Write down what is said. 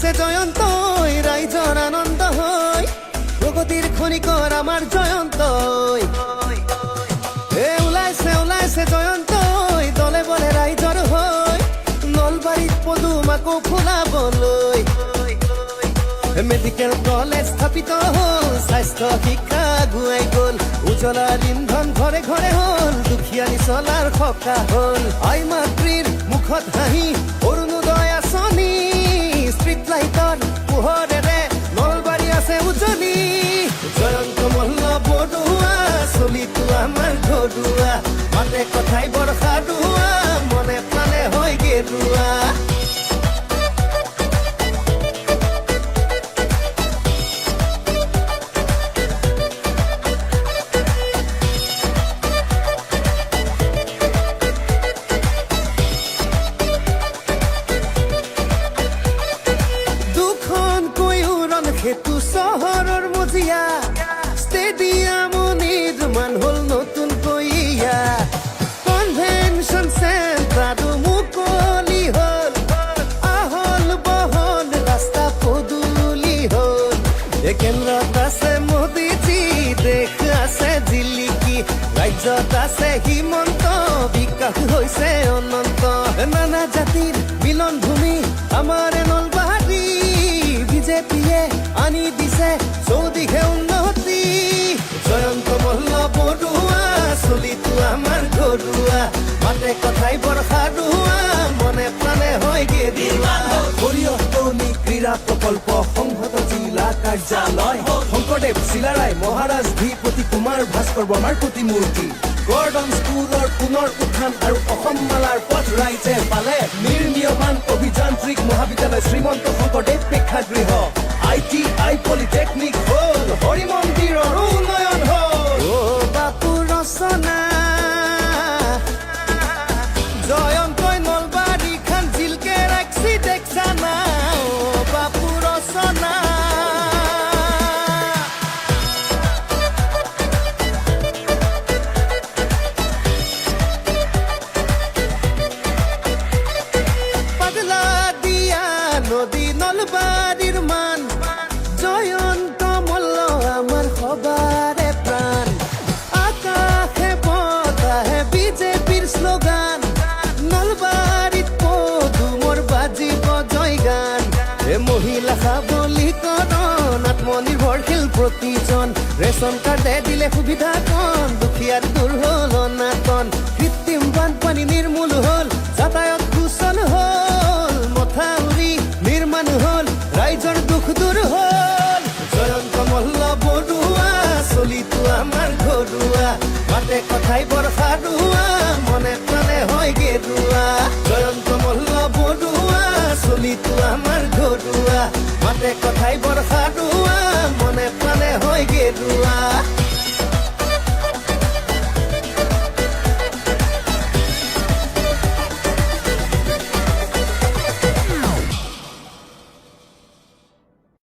ওলাইছে জয়ন্তই ৰাইজৰ আনন্দ হৈ প্ৰগতিৰ খনিকৰ আমাৰ জয়ন্তই ওলাইছে জয়ন্তই দলে বলে ৰাইজৰ হৈ নলবাৰীত পদুম আকৌ ফুলাবলৈ মেডিকেল কলেজ স্থাপিত হ'ল স্বাস্থ্য শিক্ষা গুৱাই গ'ল উজ্বলাৰ ইন্ধন ঘৰে ঘৰে হ'ল দুখীয়া নিচলাৰ সকাহ হ'ল আই মাতৃৰ মুখত হাঁহি অৰুণোদয় আঁচনি ষ্ট্ৰীট লাইটৰ পোহৰেৰে নলবাৰী আছে উজ্বলি জয়ন্ত মল্ল বৰুৱা চলিটো আমাৰ ঘৰুৱা মাতে কথাই বৰষা দুৱা মনে প্ৰাণে হয় গেৰুৱা সেইটো চহৰৰ মজিয়া ষ্টেডিয়াম নিৰ্মাণ হ'ল নতুনকৈ কনভেনশ্যন চেণ্টাৰো মুকলি হ'ল আহল বহল ৰাস্তা পদূলি হ'ল কেন্দ্ৰত আছে মোদীজী দেশ আছে জিলিকি ৰাজ্যত আছে হিমন্ত বিকাশ হৈছে অনন্ত নানা জাতিৰ মিলন ভূমি আমাৰ নলবাৰী বিজেপিয়ে আনি দিছে চৌদিশে উন্নতি জয়ন্ত মল্ল বৰুৱা চলিটো আমাৰ ঘৰুৱা মাতে কথাই বৰষা দুৱা মনে প্ৰাণে হয় গেৰুৱা সৰিয়হতলী ক্ৰীড়া প্ৰকল্প সংহত জিলা কাৰ্যালয় শংকৰদেৱ চিলাৰায় মহাৰাজ ধীপতি কুমাৰ ভাস্কৰ বৰ্মাৰ প্ৰতিমূৰ্তি গৰ্ডন স্কুলৰ পুনৰ উত্থান আৰু অসম মালাৰ পথ ৰাইজে পালে নিৰ্মীয়মান অভিযান্ত্ৰিক মহাবিদ্যালয় শ্ৰীমন্ত শংকৰদেৱ প্ৰেক্ষাগৃহ ITI পলিটেকনিক হ'ল হৰি মন্দিৰৰ উন্নয়ন হ'ল বাপু ৰচনা জয়ন্তই নলবাৰী খান জিলকে ৰাখছি দেখছা না বাপু ৰচনা পাগলা দিয়া নদী নলবাৰীৰ মান জয়ন্ত মল্ল আমাৰ সবাৰে প্ৰাণ আকাশে বতাহে বিজেপিৰ শ্লোগান নলবাৰীত পদুমৰ বাজিব জয়গান মহিলা সবলীকৰণ আত্মনিৰ্ভৰশীল প্ৰতিজন ৰেচন কাৰ্ডে দিলে সুবিধা কণ দুখীয়াৰ দূৰ হ'ল অনাটন কৃত্ৰিম বানপানী নিৰ্মূল হ'ল যাতায়াত সুচল হ'ল মথাউৰি নিৰ্মাণ হ'ল ৰাইজৰ দুখ দূৰ হ'ল জয়ন্ত মল্ল বৰুৱা চলিটো আমাৰ ঘৰুৱা মাতে কথাই বৰষা দুৱা মনে প্ৰাণে হয় গেৰুৱা জয়ন্ত মল্ল বৰুৱা চলিটো আমাৰ ঘৰুৱা মাতে কথাই বৰষা দুৱা মনে প্ৰাণে হয় গেৰুৱা